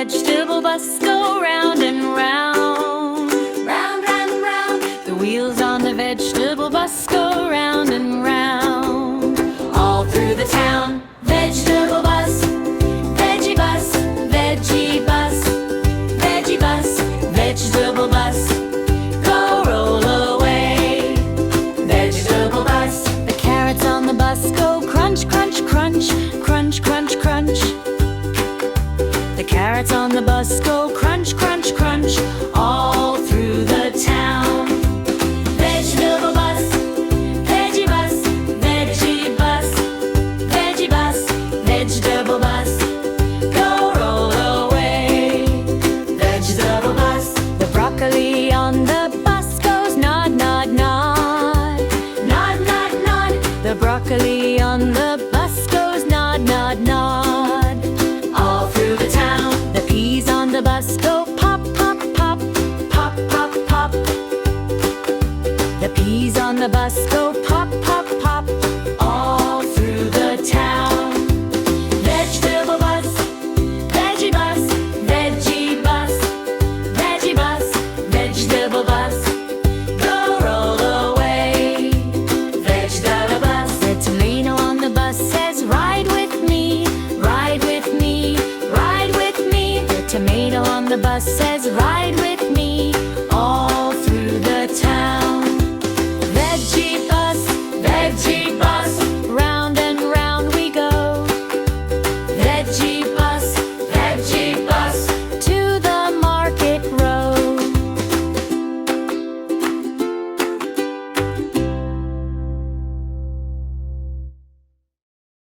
vegetable bus go round and round. Round, round, round. The wheels on the vegetable bus go round and round. All through the town. Vegetable bus, veggie bus, veggie bus, veggie bus, Vegetable bus, go roll away. vegetable bus. The carrots on the bus go crunch, crunch, crunch, crunch, crunch, crunch. The carrots on the bus go crunch, crunch, crunch, all through the town. Vegetable bus, veggie bus, veggie bus, veggie bus, Vegetable bus, go roll away. vegetable bus. The broccoli on the bus goes nod, nod, nod. Nod, nod, nod. The broccoli on the bus goes nod, nod, nod. All through the town. The peas on the bus go pop, pop, pop, pop, pop, pop. The peas on the bus go pop, pop, pop, all through the town. Vegetable bus, veggie bus, veggie bus, veggie bus, Vegetable bus, go roll away. vegetable bus. The tomato on the bus says, ride with me, ride with me, ride with me. The tomato on the bus says,